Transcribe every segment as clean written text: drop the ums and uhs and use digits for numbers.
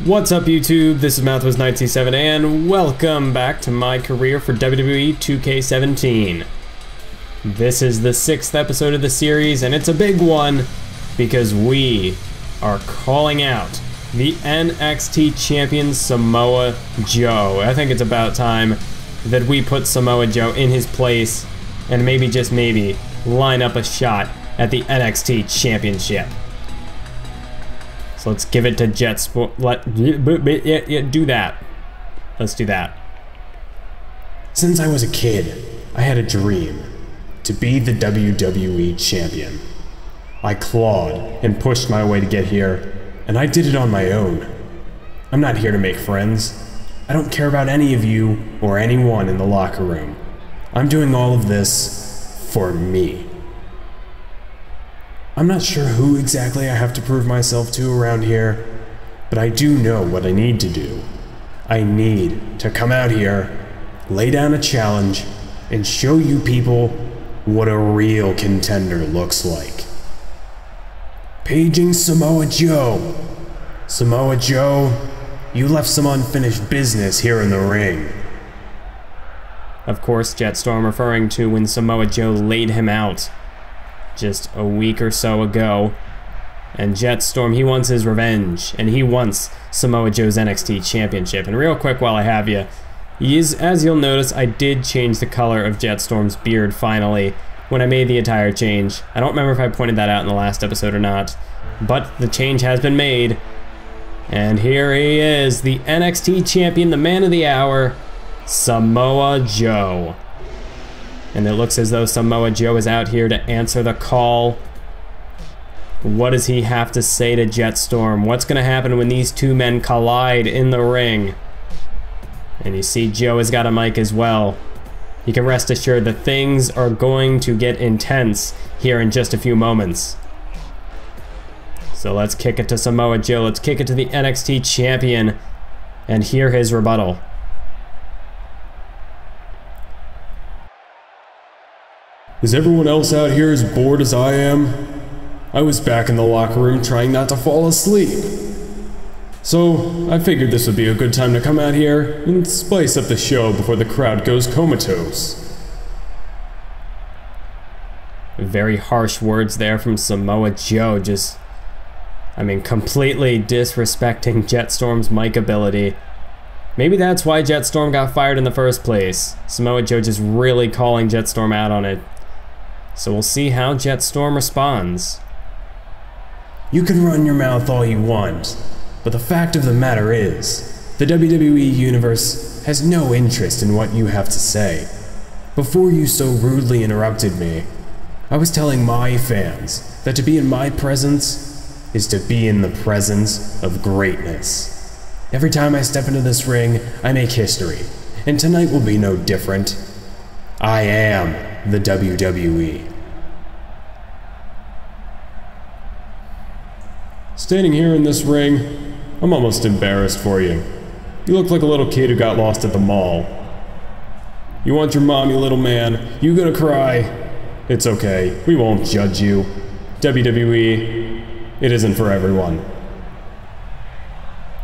What's up YouTube, this is Mouthwas927 and welcome back to my career for WWE 2K17. This is the 6th episode of the series and it's a big one because we are calling out the NXT Champion Samoa Joe. I think it's about time that we put Samoa Joe in his place and maybe, just maybe, line up a shot at the NXT Championship. So let's give it to Jetstorm. Do that. Let's do that. Since I was a kid, I had a dream to be the WWE Champion. I clawed and pushed my way to get here, and I did it on my own. I'm not here to make friends. I don't care about any of you or anyone in the locker room. I'm doing all of this for me. I'm not sure who exactly I have to prove myself to around here, but I do know what I need to do. I need to come out here, lay down a challenge, and show you people what a real contender looks like. Paging Samoa Joe. Samoa Joe, you left some unfinished business here in the ring. Of course, Jetstorm referring to when Samoa Joe laid him out just a week or so ago. And Jetstorm, he wants his revenge, and he wants Samoa Joe's NXT Championship. And real quick while I have you, as you'll notice, I did change the color of Jetstorm's beard finally when I made the attire change. I don't remember if I pointed that out in the last episode or not, but the change has been made. And here he is, the NXT Champion, the man of the hour, Samoa Joe. And it looks as though Samoa Joe is out here to answer the call. What does he have to say to Jetstorm? What's going to happen when these two men collide in the ring? And you see Joe has got a mic as well. You can rest assured that things are going to get intense here in just a few moments. So let's kick it to Samoa Joe. Let's kick it to the NXT Champion and hear his rebuttal. Is everyone else out here as bored as I am? I was back in the locker room trying not to fall asleep. So I figured this would be a good time to come out here and spice up the show before the crowd goes comatose. Very harsh words there from Samoa Joe, completely disrespecting Jetstorm's mic ability. Maybe that's why Jetstorm got fired in the first place. Samoa Joe just really calling Jetstorm out on it. So we'll see how Jetstorm responds. You can run your mouth all you want, but the fact of the matter is, the WWE Universe has no interest in what you have to say. Before you so rudely interrupted me, I was telling my fans that to be in my presence is to be in the presence of greatness. Every time I step into this ring, I make history, and tonight will be no different. I am the WWE. Standing here in this ring, I'm almost embarrassed for you. You look like a little kid who got lost at the mall. You want your mom, you little man. You gonna cry? It's okay, we won't judge you. WWE, it isn't for everyone.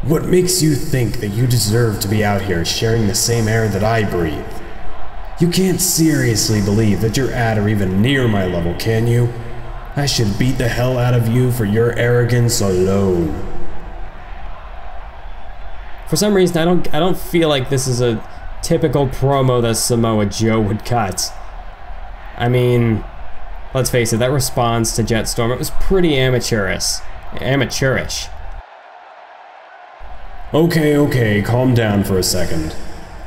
What makes you think that you deserve to be out here sharing the same air that I breathe? You can't seriously believe that you're at or even near my level, can you? I should beat the hell out of you for your arrogance alone. For some reason, I don't feel like this is a typical promo that Samoa Joe would cut. I mean, let's face it, that response to Jetstorm, it was pretty amateurish. Okay, calm down for a second.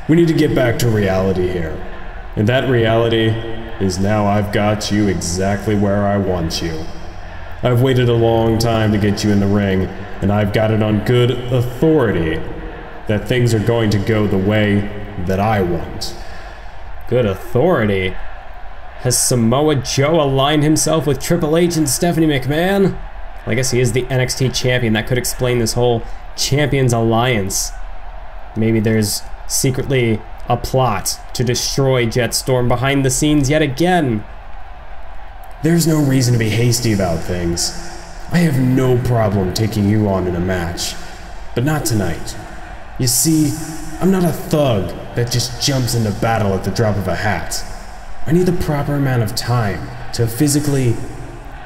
We need to get back to reality here. And that reality is now I've got you exactly where I want you. I've waited a long time to get you in the ring, and I've got it on good authority that things are going to go the way that I want. Good authority? Has Samoa Joe aligned himself with Triple H and Stephanie McMahon? I guess he is the NXT Champion. That could explain this whole Champions Alliance. Maybe there's secretly a plot to destroy Jetstorm behind the scenes yet again. There's no reason to be hasty about things. I have no problem taking you on in a match. but not tonight. You see, I'm not a thug that just jumps into battle at the drop of a hat. I need the proper amount of time to physically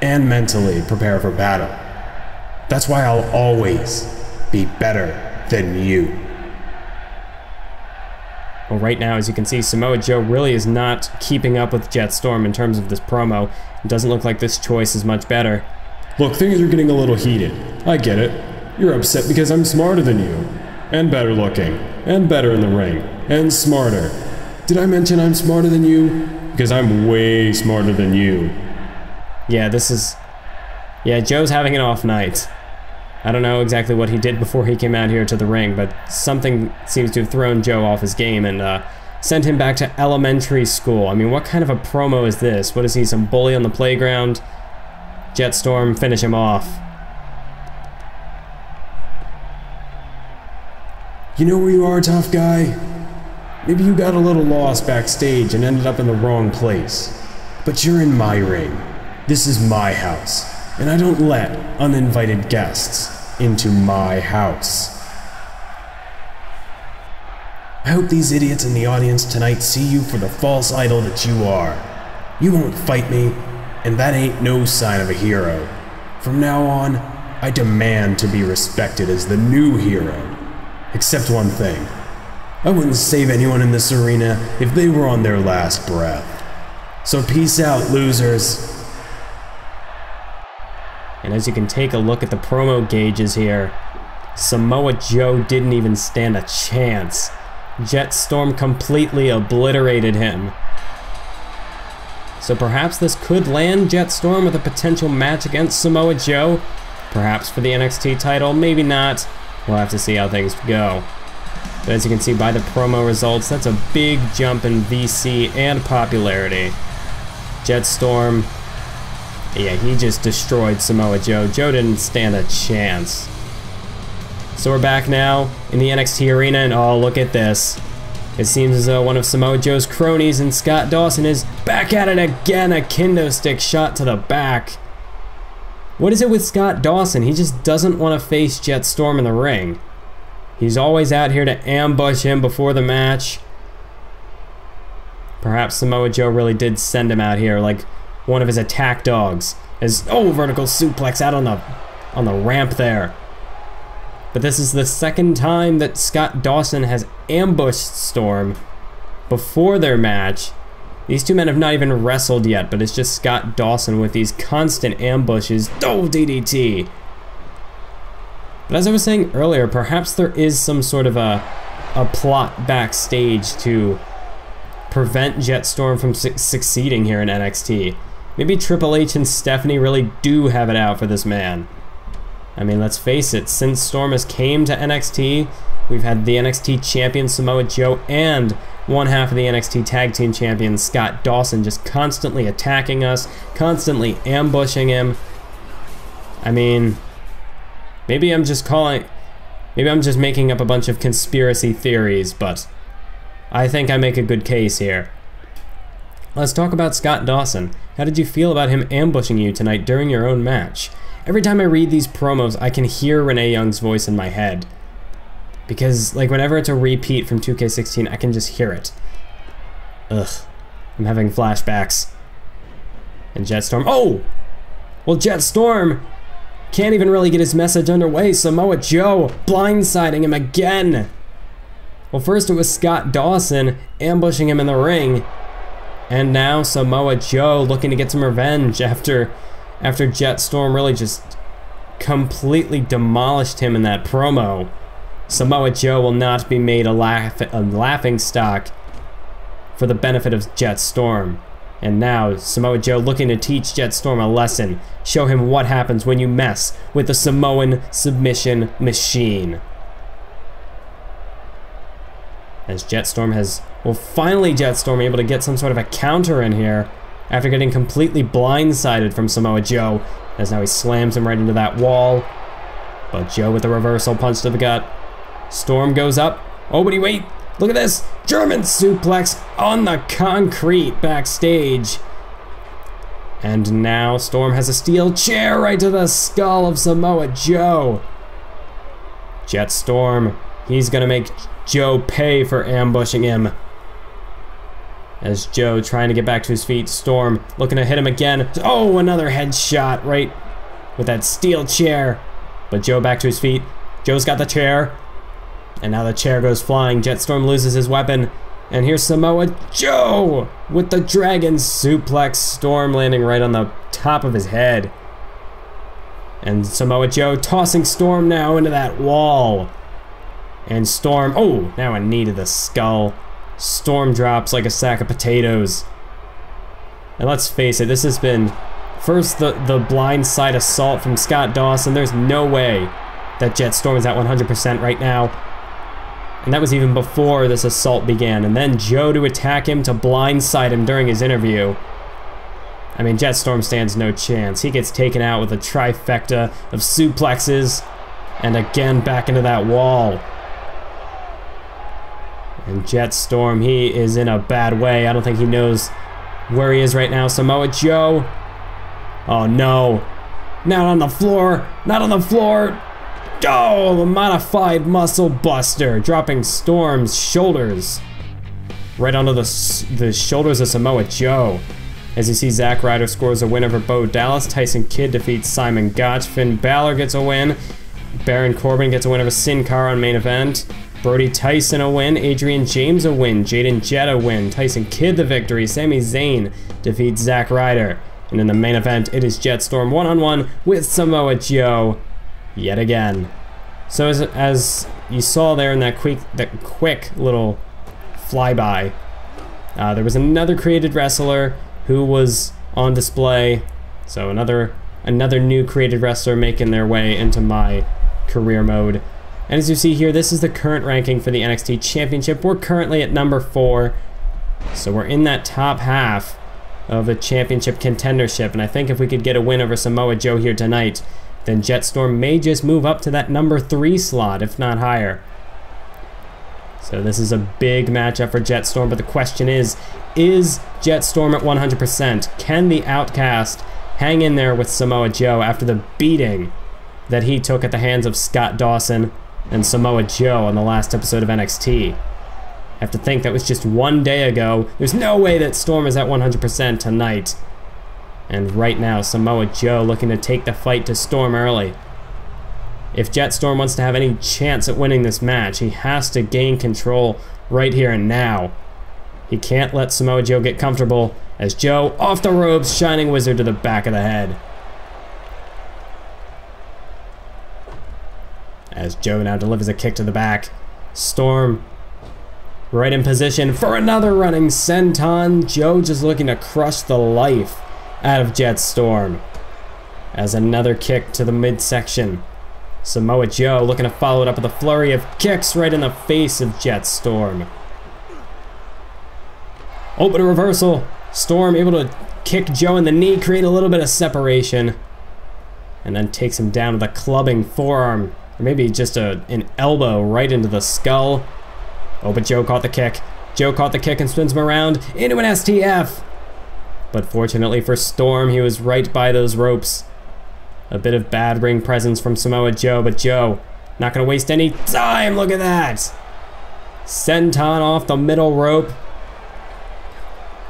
and mentally prepare for battle. That's why I'll always be better than you. Well, right now, as you can see, Samoa Joe really is not keeping up with Jett Storm in terms of this promo. It doesn't look like this choice is much better. Look, things are getting a little heated. I get it. You're upset because I'm smarter than you. And better looking. And better in the ring. And smarter. Did I mention I'm smarter than you? Because I'm way smarter than you. Yeah, Joe's having an off night. I don't know exactly what he did before he came out here to the ring, but something seems to have thrown Joe off his game and sent him back to elementary school. I mean, what kind of a promo is this? What is he, some bully on the playground? Jett Storm, finish him off. You know where you are, tough guy? Maybe you got a little lost backstage and ended up in the wrong place. But you're in my ring. This is my house, and I don't let uninvited guests into my house. I hope these idiots in the audience tonight see you for the false idol that you are. You won't fight me, and that ain't no sign of a hero. From now on, I demand to be respected as the new hero. Except one thing. I wouldn't save anyone in this arena if they were on their last breath. So peace out, losers. And as you can take a look at the promo gauges here, Samoa Joe didn't even stand a chance. Jett Storm completely obliterated him. So perhaps this could land Jett Storm with a potential match against Samoa Joe. Perhaps for the NXT title, maybe not. We'll have to see how things go. But as you can see by the promo results, that's a big jump in VC and popularity. Jett Storm, yeah, he just destroyed Samoa Joe. Joe didn't stand a chance. So we're back now in the NXT Arena, and oh, look at this. It seems as though one of Samoa Joe's cronies and Scott Dawson is back at it again. A kendo stick shot to the back. What is it with Scott Dawson? He just doesn't want to face Jett Storm in the ring. He's always out here to ambush him before the match. Perhaps Samoa Joe really did send him out here like one of his attack dogs. Vertical suplex out on the ramp there. But this is the second time that Scott Dawson has ambushed Storm before their match. These two men have not even wrestled yet, but it's just Scott Dawson with these constant ambushes. Oh, DDT! But as I was saying earlier, perhaps there is some sort of a plot backstage to prevent Jett Storm from succeeding here in NXT. Maybe Triple H and Stephanie really do have it out for this man. I mean, let's face it, since Storm has came to NXT, we've had the NXT Champion Samoa Joe and one half of the NXT Tag Team Champion Scott Dawson just constantly attacking us, constantly ambushing him. I mean, maybe I'm just making up a bunch of conspiracy theories, but I think I make a good case here. Let's talk about Scott Dawson. How did you feel about him ambushing you tonight during your own match? Every time I read these promos, I can hear Renee Young's voice in my head. Because, like, whenever it's a repeat from 2K16, I can just hear it. Ugh. I'm having flashbacks. And Jett Storm. Oh! Well, Jett Storm can't even really get his message underway. Samoa Joe blindsiding him again. Well, first it was Scott Dawson ambushing him in the ring. And now Samoa Joe looking to get some revenge after Jett Storm really just completely demolished him in that promo. Samoa Joe will not be made a laughing stock for the benefit of Jett Storm. And now Samoa Joe looking to teach Jett Storm a lesson. Show him what happens when you mess with the Samoan Submission Machine. As Jett Storm finally Jett Storm able to get some sort of a counter in here after getting completely blindsided from Samoa Joe, as now he slams him right into that wall. But Joe with a reversal punch to the gut. Storm goes up. Oh, but wait, look at this. German suplex on the concrete backstage. And now Storm has a steel chair right to the skull of Samoa Joe. Jett Storm, he's gonna make Joe pay for ambushing him. As Joe trying to get back to his feet, Storm looking to hit him again. Oh, another headshot right with that steel chair. But Joe back to his feet. Joe's got the chair. And now the chair goes flying. Jett Storm loses his weapon. And here's Samoa Joe with the dragon suplex. Storm landing right on the top of his head. And Samoa Joe tossing Storm now into that wall. And Storm, oh, now a knee to the skull. Storm drops like a sack of potatoes. And let's face it, this has been first the blindside assault from Scott Dawson. There's no way that Jett Storm is at 100% right now. And that was even before this assault began. And then Joe to attack him, to blindside him during his interview. I mean, Jett Storm stands no chance. He gets taken out with a trifecta of suplexes. And again back into that wall. And Jett Storm, he is in a bad way. I don't think he knows where he is right now. Samoa Joe. Oh no. Not on the floor. Not on the floor. Oh, the modified muscle buster. Dropping Storm's shoulders. Right onto the shoulders of Samoa Joe. As you see, Zack Ryder scores a win over Bo Dallas. Tyson Kidd defeats Simon Gotch. Finn Balor gets a win. Baron Corbin gets a win over Sin Cara on main event. Brody Tyson a win, Adrian James a win, Jaden Jett a win, Tyson Kidd the victory, Sami Zayn defeats Zack Ryder. And in the main event, it is Jett Storm one-on-one with Samoa Joe yet again. So as you saw there in that quick little flyby, there was another created wrestler who was on display. So another new created wrestler making their way into my career mode. And as you see here, this is the current ranking for the NXT Championship. We're currently at number 4. So we're in that top half of the championship contendership. And I think if we could get a win over Samoa Joe here tonight, then Jett Storm may just move up to that number 3 slot, if not higher. So this is a big matchup for Jett Storm, but the question is Jett Storm at 100%? Can the Outcast hang in there with Samoa Joe after the beating that he took at the hands of Scott Dawson and Samoa Joe on the last episode of NXT? I have to think that was just one day ago. There's no way that Storm is at 100% tonight. And right now, Samoa Joe looking to take the fight to Storm early. If Jett Storm wants to have any chance at winning this match, he has to gain control right here and now. He can't let Samoa Joe get comfortable as Joe off the ropes, Shining Wizard to the back of the head. As Joe now delivers a kick to the back. Storm right in position for another running senton. Joe just looking to crush the life out of Jett Storm. As another kick to the midsection. Samoa Joe looking to follow it up with a flurry of kicks right in the face of Jett Storm. Oh, but a reversal. Storm able to kick Joe in the knee, create a little bit of separation. And then takes him down with a clubbing forearm. Or maybe just an elbow right into the skull. Oh, but Joe caught the kick. Joe caught the kick and spins him around into an STF. But fortunately for Storm, he was right by those ropes. A bit of bad ring presence from Samoa Joe, but Joe not going to waste any time. Look at that. Senton off the middle rope.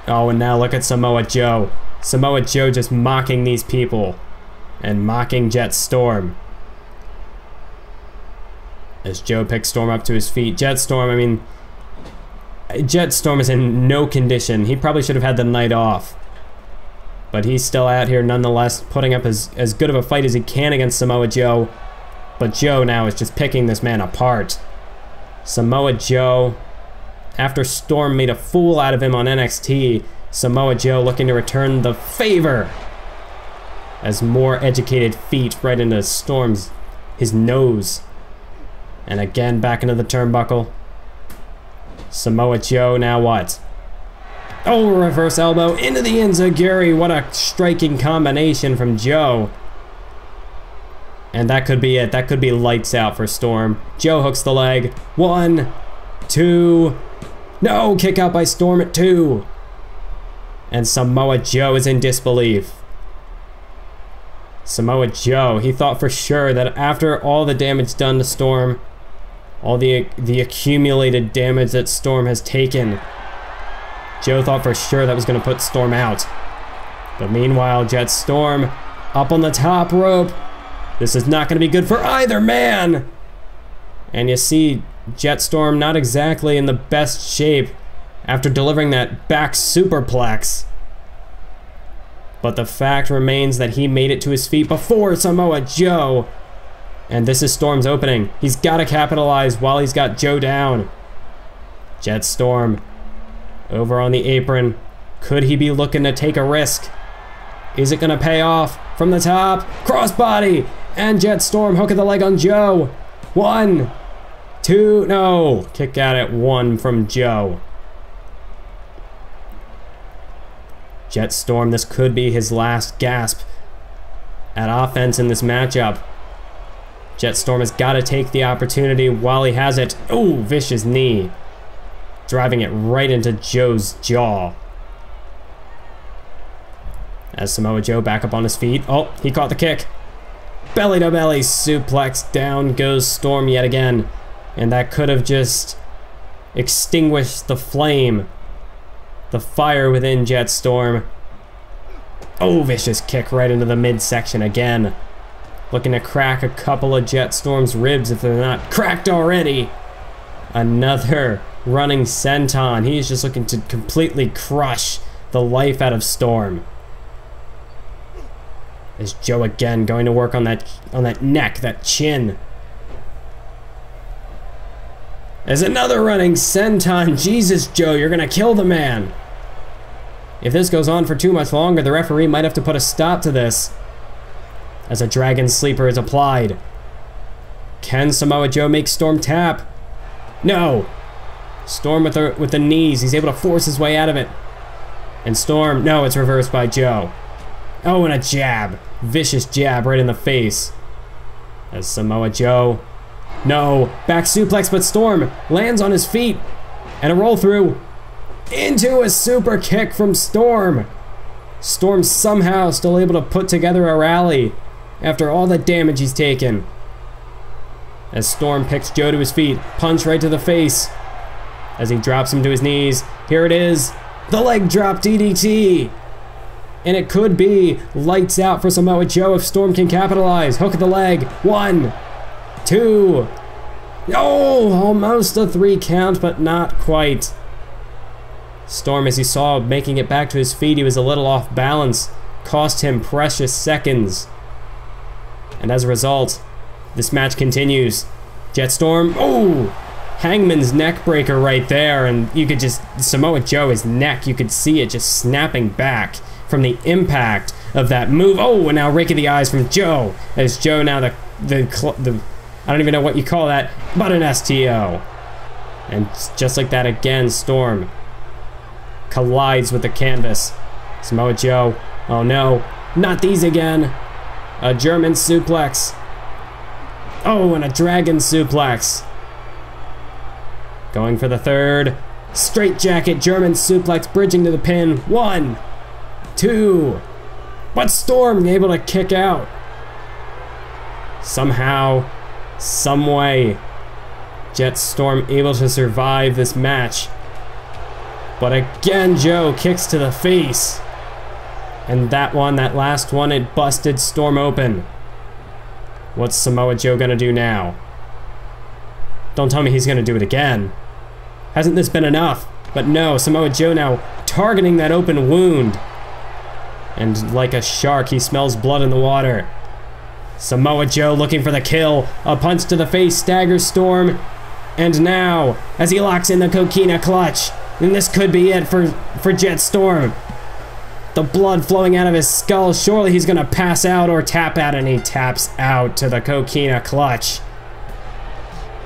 Oh, and now look at Samoa Joe. Samoa Joe just mocking these people and mocking Jett Storm. As Joe picks Storm up to his feet. Jett Storm, I mean, Jett Storm is in no condition. He probably should have had the night off. But he's still out here nonetheless, putting up as good of a fight as he can against Samoa Joe. But Joe now is just picking this man apart. Samoa Joe, after Storm made a fool out of him on NXT, Samoa Joe looking to return the favor. As more educated feet right into his nose. And again, back into the turnbuckle. Samoa Joe, now what? Oh, reverse elbow into the enziguri. What a striking combination from Joe. And that could be it. That could be lights out for Storm. Joe hooks the leg. 1, 2. No, kick out by Storm at 2. And Samoa Joe is in disbelief. Samoa Joe, he thought for sure that after all the damage done to Storm, All the accumulated damage that Storm has taken. Joe thought for sure that was going to put Storm out. But meanwhile, Jett Storm up on the top rope. This is not going to be good for either man. And you see Jett Storm not exactly in the best shape after delivering that back superplex. But the fact remains that he made it to his feet before Samoa Joe. And this is Storm's opening. He's got to capitalize while he's got Joe down. Jett Storm over on the apron. Could he be looking to take a risk? Is it going to pay off? From the top, crossbody, and Jett Storm hook of the leg on Joe. 1, 2, no. Kick out at 1 from Joe. Jett Storm, this could be his last gasp at offense in this matchup. Jett Storm has got to take the opportunity while he has it. Oh, vicious knee. Driving it right into Joe's jaw. As Samoa Joe back up on his feet. Oh, he caught the kick. Belly to belly suplex. Down goes Storm yet again. And that could have just extinguished the flame. The fire within Jett Storm. Oh, vicious kick right into the midsection again. Looking to crack a couple of Jett Storm's ribs if they're not cracked already. Another running senton. He's just looking to completely crush the life out of Storm. Is Joe again going to work on that neck, that chin. There's another running senton. Jesus, Joe, you're gonna kill the man. If this goes on for too much longer, the referee might have to put a stop to this. As a dragon sleeper is applied. Can Samoa Joe make Storm tap? No. Storm with the knees. He's able to force his way out of it. And Storm, no, it's reversed by Joe. Oh, and a jab. Vicious jab right in the face. As Samoa Joe, no, back suplex, but Storm lands on his feet. And a roll through into a super kick from Storm. Storm somehow still able to put together a rally after all the damage he's taken. As Storm picks Joe to his feet, punch right to the face. As he drops him to his knees, here it is, the leg drop DDT. And it could be lights out for Samoa Joe if Storm can capitalize. Hook of the leg, 1, 2. Oh, almost a 3 count, but not quite. Storm, as he saw making it back to his feet, he was a little off balance. Cost him precious seconds. And as a result, this match continues. Jett Storm, oh! Hangman's neck breaker right there, and you could just, Samoa Joe, his neck, you could see it just snapping back from the impact of that move. Oh, and now rake of the eyes from Joe. As Joe now the I don't even know what you call that, but an STO. And just like that again, Storm collides with the canvas. Samoa Joe, oh no, not these again. A German suplex. Oh, and a dragon suplex. Going for the third. Straight jacket, German suplex, bridging to the pin. 1, 2. But Storm able to kick out. Somehow, some way, Jett Storm able to survive this match. But again, Joe kicks to the face. And that last one, it busted Storm open. What's Samoa Joe gonna do now? Don't tell me he's gonna do it again. Hasn't this been enough? But no, Samoa Joe now targeting that open wound. And like a shark, he smells blood in the water. Samoa Joe looking for the kill. A punch to the face staggers Storm. And now, as he locks in the coquina clutch, and this could be it for Jett Storm. The blood flowing out of his skull. Surely he's gonna pass out or tap out, and he taps out to the coquina clutch.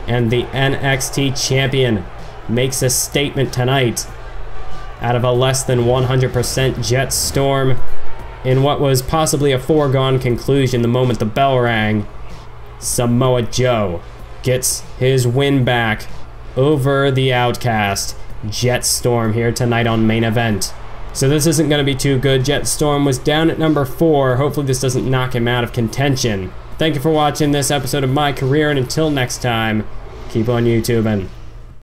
And the NXT Champion makes a statement tonight out of a less than 100% Jett Storm in what was possibly a foregone conclusion the moment the bell rang. Samoa Joe gets his win back over the Outcast. Jett Storm here tonight on Main Event. So this isn't going to be too good. Jett Storm was down at number 4. Hopefully this doesn't knock him out of contention. Thank you for watching this episode of My Career, and until next time, Keep on YouTubing.